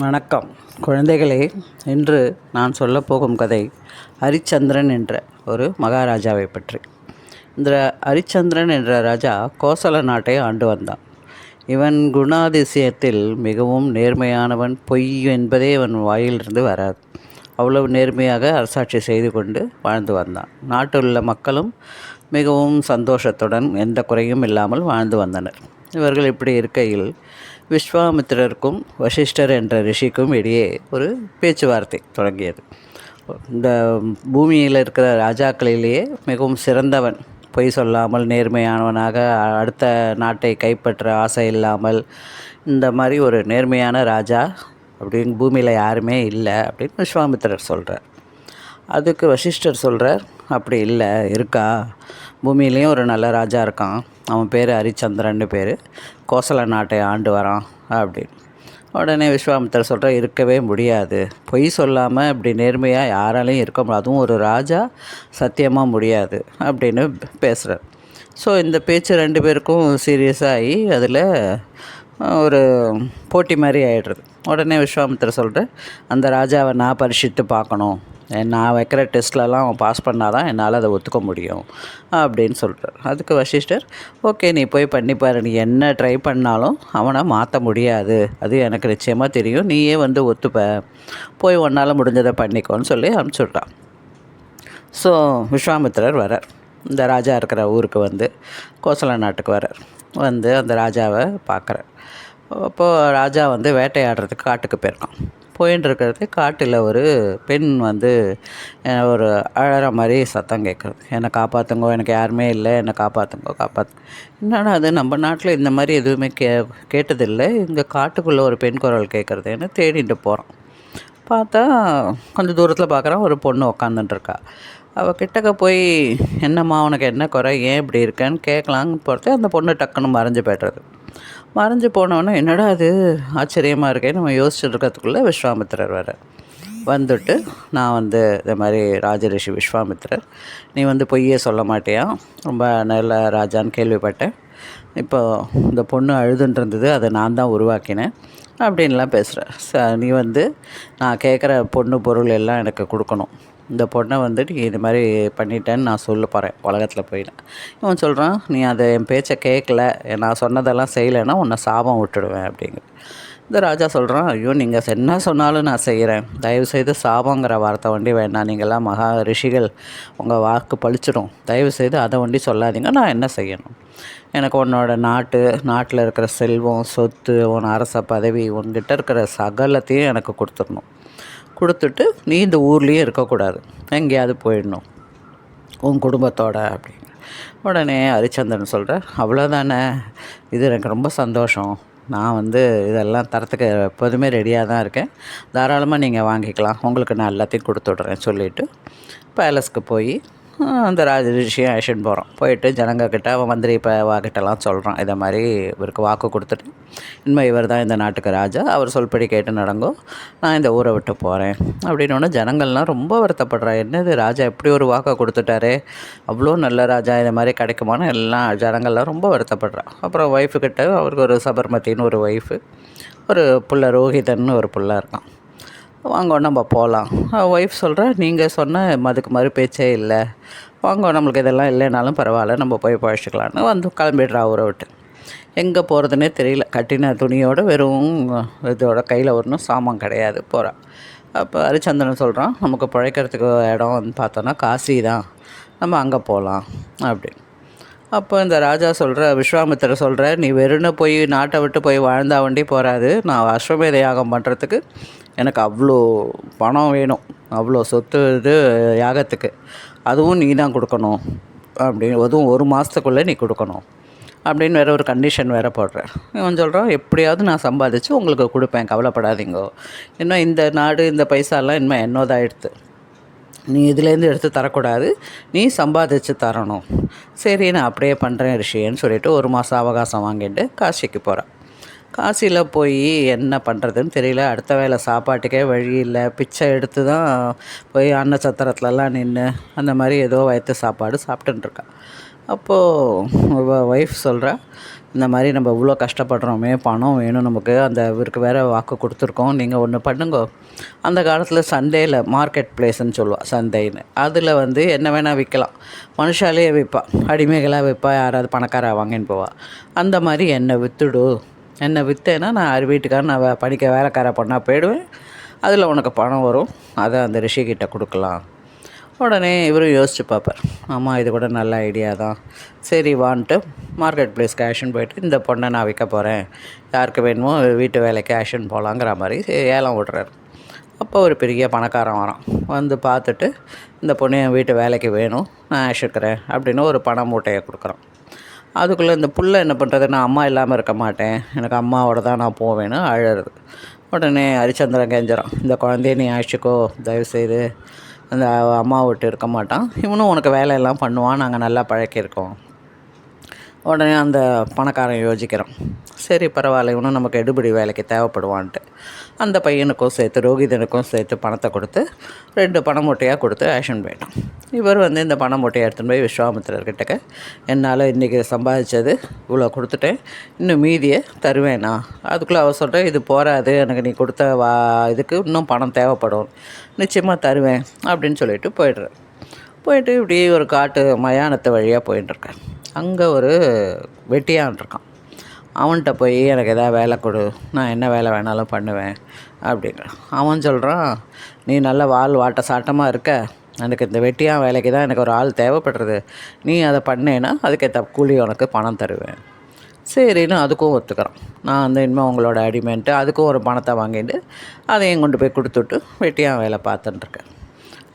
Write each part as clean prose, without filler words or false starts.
வணக்கம் குழந்தைகளே. இன்று நான் சொல்லப்போகும் கதை ஹரிச்சந்திரன் என்ற ஒரு மகாராஜாவை பற்றி. இந்த ஹரிச்சந்திரன் என்ற ராஜா கோசல நாட்டை ஆண்டு வந்தான். இவன் குணாதிசயத்தில் மிகவும் நேர்மையானவன். பொய் என்பதே அவன் வாயிலிருந்து வராது. அவ்வளவு நேர்மையாக அரசாட்சி செய்து கொண்டு வாழ்ந்து வந்தான். நாட்டில் உள்ள மக்களும் மிகவும் சந்தோஷத்துடன் எந்த குறையும் இல்லாமல் வாழ்ந்து வந்தனர். இவர்கள் இப்படி இருக்கையில் விஸ்வாமித்திரருக்கும் வசிஷ்டர் என்ற ரிஷிக்கும் இடையே ஒரு பேச்சுவார்த்தை தொடங்கியது. இந்த பூமியில் இருக்கிற ராஜாக்களிலேயே மிகவும் சிறந்தவன், பொய் சொல்லாமல் நேர்மையானவனாக, அடுத்த நாட்டை கைப்பற்ற ஆசை இல்லாமல், இந்த மாதிரி ஒரு நேர்மையான ராஜா அப்படின்னு பூமியில் யாருமே இல்லை அப்படின்னு விஸ்வாமித்திரர் சொல்கிறார். அதுக்கு வசிஷ்டர் சொல்கிறார், அப்படி இல்லை, இருக்கா, பூமியிலையும் ஒரு நல்ல ராஜா இருக்கான், அவன் பேர் ஹரிச்சந்திரன்னு பேர், கோசல நாட்டை ஆண்டு வரான் அப்படின்னு. உடனே விஸ்வாமித்திரர் சொல்கிறார், இருக்கவே முடியாது, பொய் சொல்லாமல் இப்படி நேர்மையாக யாராலையும் இருக்க முடியாது, அதுவும் ஒரு ராஜா சத்தியமாக முடியாது அப்படின்னு பேசுகிறார். ஸோ இந்த பேச்சு ரெண்டு பேருக்கும் சீரியஸாகி அதில் ஒரு போட்டி மாதிரி ஆகிடுறது. உடனே விஸ்வாமித்திரர் சொல்கிறார், அந்த ராஜாவை நான் பரிசித்து பார்க்கணும், நான் வைக்கிற டெஸ்ட்லலாம் அவன் பாஸ் பண்ணால் தான் என்னால் அதை ஒத்துக்க முடியும் அப்படின்னு சொல்கிறார். அதுக்கு வசிஷ்டர், ஓகே, நீ போய் பண்ணிப்பார், நீ என்ன ட்ரை பண்ணாலும் அவனை மாற்ற முடியாது, அது எனக்கு நிச்சயமாக தெரியும், நீயே வந்து ஒத்துப்ப, போய் உன்னால் முடிஞ்சதை பண்ணிக்கோன்னு சொல்லி அனுப்பிச்சுட்றான். ஸோ விஸ்வாமித்திரர் வரார், இந்த ராஜா இருக்கிற ஊருக்கு வந்து கோசல நாட்டுக்கு வரார். வந்து அந்த ராஜாவை பார்க்குறார். அப்போது ராஜா வந்து வேட்டையாடுறதுக்கு காட்டுக்கு போயிருக்கான். போயின்னு இருக்கிறது காட்டில் ஒரு பெண் வந்து ஒரு அழற மாதிரி சத்தம் கேட்குறது, என்னை காப்பாற்றுங்கோ, எனக்கு யாருமே இல்லை, என்னை காப்பாற்றுங்கோ. என்னன்னா அது நம்ம நாட்டில் இந்த மாதிரி எதுவுமே கேட்டதில்லை, இங்கே காட்டுக்குள்ளே ஒரு பெண் குரல் கேட்குறதுன்னு தேடிட்டு போகிறோம். பார்த்தா கொஞ்சம் தூரத்தில் பார்க்குறான், ஒரு பொண்ணு உக்காந்துட்டுருக்கா. அவள் கிட்டக்க போய், என்னம்மா உனக்கு என்ன குறை, ஏன் இப்படி இருக்கேன்னு கேட்கலான்னு போகிறது, அந்த பொண்ணு டக்குன்னு மறைஞ்சு போய்டுறது. மறைஞ்சு போனோன்னே என்னடா அது ஆச்சரியமாக இருக்கேன்னு நம்ம யோசிச்சுட்டு இருக்கிறதுக்குள்ளே விஸ்வாமித்திரர் வந்துட்டு, நான் வந்து இந்த மாதிரி ராஜரிஷி விஸ்வாமித்திரர், நீ வந்து பொய்யே சொல்ல மாட்டியா, ரொம்ப நல்ல ராஜான்னு கேள்விப்பட்டேன், இப்போ இந்த பொண்ணு அழுதுன்னு இருந்தது, அதை நான் தான் உருவாக்கினேன் அப்படின்லாம் பேசுகிறேன். நீ வந்து நான் கேட்குற பொண்ணு பொருள் எல்லாம் எனக்கு கொடுக்கணும், இந்த பொண்ணை வந்து நீ இது மாதிரி பண்ணிட்டேன்னு நான் சொல்ல போகிறேன் உலகத்தில் போயினேன். இவன் சொல்கிறான், நீ அதை என் பேச்சை கேட்கல, நான் சொன்னதெல்லாம் செய்யலைன்னா உன்னை சாபம் விட்டுடுவேன் அப்படிங்கிற. இந்த ராஜா சொல்கிறான், ஐயோ, நீங்கள் என்ன சொன்னாலும் நான் செய்கிறேன், தயவுசெய்து சாபங்கிற வார்த்தை வண்டி வேண்டாம், நீங்கள்லாம் மகா ரிஷிகள், உங்கள் வாக்கு பழிச்சிடும், தயவுசெய்து அதை வண்டி சொல்லாதீங்க, நான் என்ன செய்யணும், எனக்கு உன்னோட நாட்டில் இருக்கிற செல்வம், சொத்து, உன் அரச பதவி, உன்கிட்ட இருக்கிற சகலத்தையும் எனக்கு கொடுத்துட்டு நீ இந்த ஊர்லேயே இருக்கக்கூடாது, எங்கேயாவது போயிடணும் உன் குடும்பத்தோட அப்படின்னு. உடனே ஹரிச்சந்திரன் சொல்கிறார், அவ்வளோதானே, இது எனக்கு ரொம்ப சந்தோஷம், நான் வந்து இதெல்லாம் தரத்துக்கு எப்போதுமே ரெடியாக தான் இருக்கேன், தாராளமாக நீங்கள் வாங்கிக்கலாம், உங்களுக்கு நான் எல்லாத்தையும் கொடுத்துட்றேன் சொல்லிவிட்டு பேலஸ்க்கு போய் அந்த ராஜரிஷியும் அழைச்சின்னு போகிறோம். போயிட்டு ஜனங்கக்கிட்ட, அவன் மந்திரி வாக்கிட்டலாம் சொல்கிறான், இதை மாதிரி இவருக்கு வாக்கு கொடுத்துட்டு, இனிமேல் இவர் தான் இந்த நாட்டுக்கு ராஜா, அவர் சொல்படி கேட்டு நடங்கோ, நான் இந்த ஊரை விட்டு போகிறேன் அப்படின்னு. ஜனங்கள்லாம் ரொம்ப வருத்தப்படுறா, என்னது ராஜா இப்படி ஒரு வாக்கை கொடுத்துட்டாரே, அவ்வளோ நல்ல ராஜா, இது மாதிரி கிடைக்குமான்னு எல்லாம் ஜனங்கள்லாம் ரொம்ப வருத்தப்படுறான். அப்புறம் ஒய்ஃபுக்கிட்ட, அவருக்கு ஒரு சபர்மத்தின்னு ஒரு ஒய்ஃபு, ஒரு புள்ள ரோஹிதன்னு ஒரு புள்ள இருக்கான், வாங்க நம்ம போகலாம். ஒய்ஃப் சொல்கிறா, நீங்கள் சொன்ன அதுக்கு மாதிரி பேச்சே இல்லை, வாங்க நம்மளுக்கு இதெல்லாம் இல்லைனாலும் பரவாயில்ல, நம்ம போய் பழச்சிக்கலான்னு வந்து கிளம்பிடுறா ஊரை விட்டு. எங்கே போகிறதுனே தெரியல, கட்டின துணியோட வெறும் இதோட கையில் ஒன்றும் சாமான் கிடையாது, போகிறா. அப்போ ஹரிச்சந்திரன் சொல்கிறான், நமக்கு பிழைக்கிறதுக்கு இடம் வந்து பார்த்தோன்னா காசி தான், நம்ம அங்கே போகலாம் அப்படின்னு. அப்போ இந்த ராஜா விஸ்வாமித்திரர் சொல்கிற, நீ வெறுன்னு போய் நாட்டை விட்டு போய் வாழ்ந்தா வண்டி போகாது, நான் அஸ்வமேத யாகம் பண்ணுறதுக்கு எனக்கு அவ்வளோ பணம் வேணும், அவ்வளோ சொத்து இது யாகத்துக்கு, அதுவும் நீ தான் கொடுக்கணும் அப்படின்னு, அதுவும் 1 மாதத்துக்குள்ளே நீ கொடுக்கணும் அப்படின்னு வேறு ஒரு கண்டிஷன் வேறு போடுறேன். இவன் சொல்கிறான், எப்படியாவது நான் சம்பாதிச்சு உங்களுக்கு கொடுப்பேன், கவலைப்படாதீங்கோ, இன்னும் இந்த நாடு இந்த பைசாலாம் இனிமேல் என்னோதாகிடுது, நீ இதுலேருந்து எடுத்து தரக்கூடாது, நீ சம்பாதிச்சு தரணும். சரி, நான் அப்படியே பண்ணுறேன் ரிஷின்னு சொல்லிவிட்டு 1 மாதம் அவகாசம் வாங்கிட்டு காசிக்கு போகிறான். காசியில் போய் என்ன பண்ணுறதுன்னு தெரியல, அடுத்த வேளை சாப்பாட்டுக்கே வழி இல்லை, பிச்சை எடுத்து தான் போய் அன்னச்சத்திரத்துலலாம் நின்று அந்த மாதிரி ஏதோ வயிற்று சாப்பாடு சாப்பிட்டுருக்கா. அப்போது ஒய்ஃப் சொல்கிறா, இந்த மாதிரி நம்ம இவ்வளோ கஷ்டப்படுறோமே, பணம் வேணும் நமக்கு, அந்த இவருக்கு வேறு வாக்கு கொடுத்துருக்கோம், நீங்கள் ஒன்று பண்ணுங்கோ. அந்த காலத்தில் சந்தையில் மார்க்கெட் பிளேஸ்ன்னு சொல்லுவாள், சந்தைன்னு. அதில் வந்து என்ன வேணால் விற்கலாம். மனுஷாலே விற்பா, அடிமைகளாக விற்பா, யாராவது பணக்கார வாங்கின்னு போவா. அந்த மாதிரி என்னை விற்றுடு, என்னை விற்றேன்னா நான் வீட்டுக்கார நான் படிக்க வேலைக்கார பொண்ணாக போயிடுவேன், அதில் உனக்கு பணம் வரும், அதை அந்த ரிஷிக்கிட்ட கொடுக்கலாம். உடனே இவரும் யோசிச்சு பார்ப்பார், ஆமாம் இது கூட நல்ல ஐடியா தான், சரி வான்ட்டு மார்க்கெட் பிளேஸ் கேஷன் போய்ட்டு இந்த பொண்ணை நான் விற்க போகிறேன், யாருக்கு வேணுமோ வீட்டு வேலைக்கு கேஷன் போகலாங்கிற மாதிரி ஏலம் விடுறாரு. அப்போ ஒரு பெரிய பணக்காரன் வரான், வந்து பார்த்துட்டு இந்த பொண்ணு என் வீட்டு வேலைக்கு வேணும், நான் ஆஷுக்கிறேன் அப்படின்னு ஒரு பண மூட்டையை கொடுக்குறான். அதுக்குள்ளே இந்த புள்ள என்ன பண்ணுறது, நான் அம்மா இல்லாமல் இருக்க மாட்டேன், எனக்கு அம்மாவோட தான் நான் போவேன்னு அழறது. உடனே ஹரிச்சந்திரன் கெஞ்சுறான், இந்த குழந்தைய நீ அழைச்சிக்கோ தயவுசெய்து, அந்த அம்மா விட்டு இருக்க மாட்டான், இவனும் உனக்கு வேலையெல்லாம் பண்ணுவான், நாங்கள் நல்லா பழக்கியிருக்கோம். உடனே அந்த பணக்காரன் யோசிக்கிறான், சரி பரவாயில்ல, இவனும் நமக்கு எடுபடி வேலைக்கு தேவைப்படுவான்ட்டு அந்த பையனுக்கும் சேர்த்து ரோகிதனுக்கும் சேர்த்து பணத்தை கொடுத்து 2 பண மூட்டையாக கொடுத்து ஆக்ஷன் போயிட்டான். இவர் வந்து இந்த பண மூட்டையை எடுத்துன்னு போய் விஸ்வாமித்திரர்கிட்டக்க, என்னால் இன்றைக்கி சம்பாதிச்சது இவ்வளோ கொடுத்துட்டேன், இன்னும் மீதியை தருவேண்ணா. அதுக்குள்ளே அவர் சொல்கிறேன், இது போகாது, எனக்கு நீ கொடுத்த இதுக்கு இன்னும் பணம் தேவைப்படும், நிச்சயமாக தருவேன் அப்படின்னு சொல்லிட்டு போயிட்டு இப்படி ஒரு காட்டு மயானத்து வழியாக போயிட்டுருக்கேன். அங்கே ஒரு வெட்டியான் இருக்கான். அவன்கிட்ட போய் எனக்கு எதாவது வேலை கொடு, நான் என்ன வேலை வேணாலும் பண்ணுவேன் அப்படிங்கிறான். அவன் சொல்கிறான், நீ நல்ல வாட்ட சாட்டமாக இருக்க, எனக்கு இந்த வெட்டியான் வேலைக்கு தான் எனக்கு ஒரு ஆள் தேவைப்படுறது, நீ அதை பண்ணேன்னா அதுக்கேற்ற கூலி உனக்கு பணம் தருவேன். சரின்னு அதுக்கும் ஒத்துக்கிறான். நான் வந்து இனிமேல் உங்களோட அடிமைன்ட்டு அதுக்கும் ஒரு பணத்தை வாங்கிட்டு அதையும் கொண்டு போய் கொடுத்துட்டு வெட்டியான் வேலை பார்த்துட்டுருக்கேன்.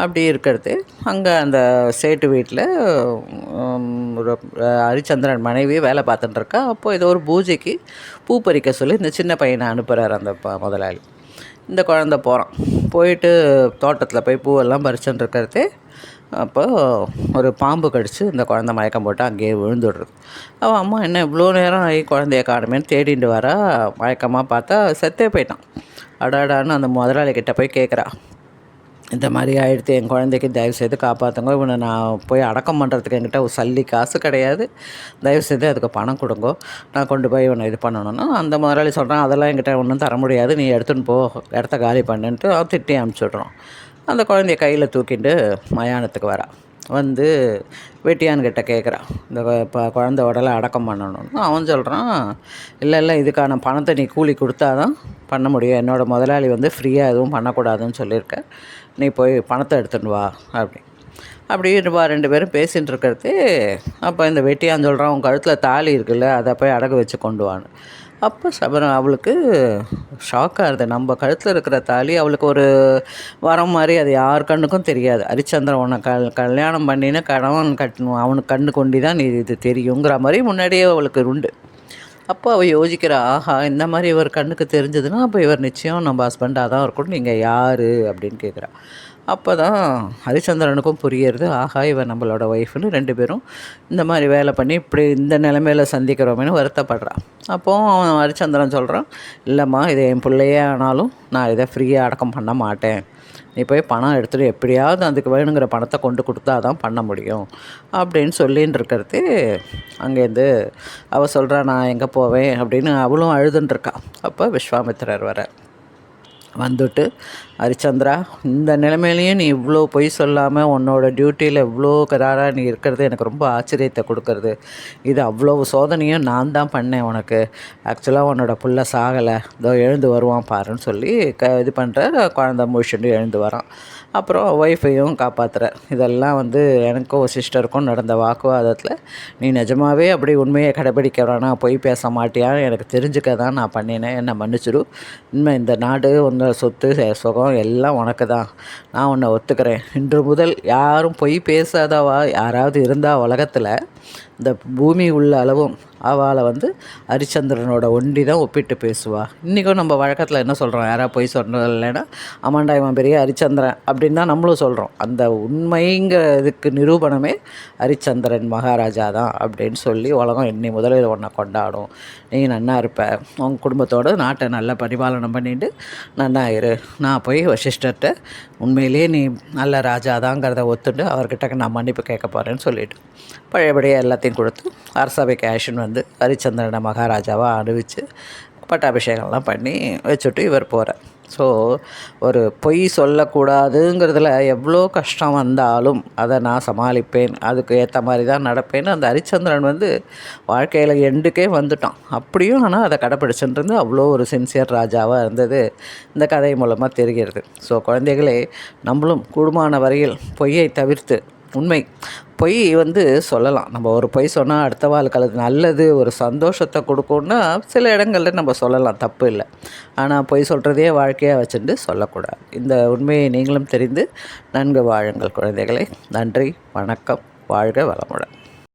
அப்படி இருக்கிறது அங்கே அந்த சேட்டு வீட்டில் ஒரு ஹரிச்சந்திரன் மனைவி வேலை பார்த்துட்டுருக்கா. அப்போது ஏதோ ஒரு பூஜைக்கு பூ பறிக்க சொல்லி இந்த சின்ன பையனை அனுப்புகிறார் அந்த முதலாளி. இந்த குழந்தை போயிட்டு தோட்டத்தில் போய் பூவெல்லாம் பறிச்சுட்டுருக்கிறது. அப்போது ஒரு பாம்பு கடிச்சு இந்த குழந்தை மயக்கம் போட்டு அங்கேயே விழுந்துடுறது. அவன் அம்மா என்ன இவ்வளோ நேரம் ஆகி குழந்தைய காணுமேன்னு தேடிட்டு வரா, மயக்கமாக பார்த்தா செத்தே போயிட்டான். அடாடான்னு அந்த முதலாளிக்கிட்ட போய் கேட்குறா, இந்த மாதிரி ஆகிடுத்து, என் குழந்தைக்கு தயவுசெய்து காப்பாற்றுங்க, இவனை நான் போய் அடக்கம் பண்ணுறதுக்கு என்கிட்ட ஒரு சல்லி காசு கிடையாது, தயவுசெய்து அதுக்கு பணம் கொடுங்கோ, நான் கொண்டு போய் இவனை இது பண்ணணும்னா அந்த முதலாளி சொல்கிறான், அதெல்லாம் என்கிட்ட ஒன்றும் தர முடியாது, நீ எடுத்துன்னு போ, இடத்த காலி பண்ணுன்ட்டு அவன் திட்டி அனுப்பிச்சுட்றான். அந்த குழந்தைய கையில் தூக்கிட்டு மயானத்துக்கு வரா. வந்து வெட்டியான்கிட்ட கேட்குறான், இந்த குழந்தை உடலை அடக்கம் பண்ணணும்னு. அவன் சொல்கிறான், இல்லை இதுக்கான பணத்தை நீ கூலி கொடுத்தா தான் பண்ண முடியும், என்னோடய முதலாளி வந்து ஃப்ரீயாக எதுவும் பண்ணக்கூடாதுன்னு சொல்லியிருக்க, நீ போய் பணத்தை எடுத்துன்னு வா அப்படி 2 பேரும் பேசிகிட்டு இருக்கிறது. அப்போ இந்த வெட்டியான் சொல்கிறான், உன் கழுத்தில் தாலி இருக்குல்ல, அதை போய் அடகு வச்சு கொண்டு வான்னு. அப்போ அவளுக்கு ஷாக்காக இருது, நம்ம கழுத்தில் இருக்கிற தாலி அவளுக்கு ஒரு வரம் மாதிரி, அது யார் கண்ணுக்கும் தெரியாது. ஹரிச்சந்திரன் உன்னை கல்யாணம் பண்ணின்னு கணவன் கட்டணும், அவனுக்கு கண்ணு கொண்டு தான் நீ இது தெரியுங்கிற மாதிரி முன்னாடியே அவளுக்கு உண்டு. அப்போ அவள் யோசிக்கிறா, ஆஹா இந்த மாதிரி இவர் கண்ணுக்கு தெரிஞ்சதுன்னா அப்போ இவர் நிச்சயம் நம்ம ஹஸ்பண்டாக தான் இருக்கணும், நீங்கள் யார் அப்படின்னு கேட்குறா. அப்போ தான் ஹரிச்சந்திரனுக்கும் புரியுறது, ஆஹா இவன் நம்மளோட ஒய்ஃப்னு. 2 பேரும் இந்த மாதிரி வேலை பண்ணி இப்படி இந்த நிலைமையில் சந்திக்கிறோமேனு வருத்தப்படுறான். அப்போது அவன் ஹரிச்சந்திரன் சொல்கிறான், இல்லைம்மா இது என் பிள்ளையே ஆனாலும் நான் இதை ஃப்ரீயாக அடக்கம் பண்ண மாட்டேன், நீ போய் பணம் எடுத்துகிட்டு எப்படியாவது அதுக்கு வேணுங்கிற பணத்தை கொண்டு கொடுத்தா தான் பண்ண முடியும் அப்படின்னு சொல்லின்னு இருக்கிறது. அங்கேருந்து அவள் சொல்கிறா, நான் எங்கே போவேன் அப்படின்னு அவளும் அழுதுன்ட்ருக்கா. அப்போ விஸ்வாமித்திரர் வந்துட்டு, ஹரிச்சந்திரா இந்த நிலைமையிலையும் நீ இவ்வளோ பொய் சொல்லாமல் உன்னோட டியூட்டியில் இவ்வளோ கராராக நீ இருக்கிறது எனக்கு ரொம்ப ஆச்சரியத்தை கொடுக்கறது, இது அவ்வளோ சோதனையும் நான் தான் பண்ணேன் உனக்கு, ஆக்சுவலாக உன்னோட புள்ள சாகலை, இதோ எழுந்து வருவான் பாருன்னு சொல்லி இது பண்ணுற குழந்தை முழிச்சுட்டு எழுந்து வரான். அப்புறம் ஒய்ஃபையும் காப்பாற்றுறார். இதெல்லாம் வந்து எனக்கும் சிஸ்டருக்கும் நடந்த வாக்குவாதத்தில் நீ நிஜமாகவே அப்படி உண்மையை கடைபிடிக்கிறோன்னா பொய் பேச மாட்டியான்னு எனக்கு தெரிஞ்சுக்க தான் நான் பண்ணினேன், என்னை மன்னிச்சிடு, இனிமேல் இந்த நாடு உன்னோட சொத்து சுகம் எல்லாம் உனக்கு தான், நான் உன்னை ஒத்துக்கிறேன், இன்று முதல் யாரும் பொய் பேசாதவா யாராவது இருந்தால் உலகத்தில் இந்த பூமி உள்ள அளவும் அவளை வந்து ஹரிச்சந்திரனோட ஒண்டி தான் ஒப்பிட்டு பேசுவா. இன்றைக்கும் நம்ம வழக்கத்தில் என்ன சொல்கிறோம், யாராவது பொய் சொல்கிறது இல்லைன்னா ஆமாண்டா இவன் பெரிய ஹரிச்சந்திரன் அப்படின்னு தான் நம்மளும் சொல்கிறோம். அந்த உண்மைங்கிறதுக்கு நிரூபணமே ஹரிச்சந்திரன் மகாராஜா தான் அப்படின்னு சொல்லி உலகம் இன்னி முதலில் ஒன்றை கொண்டாடும். நீ நன்னா இருப்ப, உங்கள் குடும்பத்தோடு நாட்டை நல்லா பரிபாலனம் பண்ணிட்டு நன்னா இரு, நான் போய் வசிஷ்டர்கிட்ட உண்மையிலேயே நீ நல்ல ராஜா தாங்கிறத ஒத்துட்டு அவர்கிட்ட நான் மன்னிப்பு கேட்க போகிறேன்னு சொல்லிவிட்டு பழையபடியே எல்லாத்தையும் எல்லாத்தையும் கொடுத்து அரசவைக்கு ஆஷன் வந்து ஹரிச்சந்திரனை மகாராஜாவாக அறிவித்து பட்டாபிஷேகம்லாம் பண்ணி வச்சுட்டு இவர் போகிறார். ஸோ ஒரு பொய் சொல்லக்கூடாதுங்கிறதுல எவ்வளோ கஷ்டம் வந்தாலும் அதை நான் சமாளிப்பேன், அதுக்கு ஏற்ற மாதிரி தான் நடப்பேன்னு அந்த ஹரிச்சந்திரன் வந்து வாழ்க்கையில் எண்டுக்கே வந்துட்டான். அப்படியும் ஆனால் அதை கடைப்பிடிச்சுட்டு இருந்து அவ்வளோ ஒரு சின்சியர் ராஜாவாக இருந்தது இந்த கதை மூலமாக தெரிகிறது. ஸோ குழந்தைகளே, நம்மளும் கூடுமான வரையில் பொய்யை தவிர்த்து உண்மை பொய் வந்து சொல்லலாம். நம்ம ஒரு பொய் சொன்னால் அடுத்த வாழ்க்கை அது நல்லது, ஒரு சந்தோஷத்தை கொடுக்கும்னா சில இடங்களில் நம்ம சொல்லலாம், தப்பு இல்லை. ஆனால் பொய் சொல்கிறதையே வாழ்க்கையாக வச்சுட்டு சொல்லக்கூடாது. இந்த உண்மையை நீங்களும் தெரிந்து நன்கு வாழுங்கள் குழந்தைகளே. நன்றி, வணக்கம், வாழ்க வளமுடன்.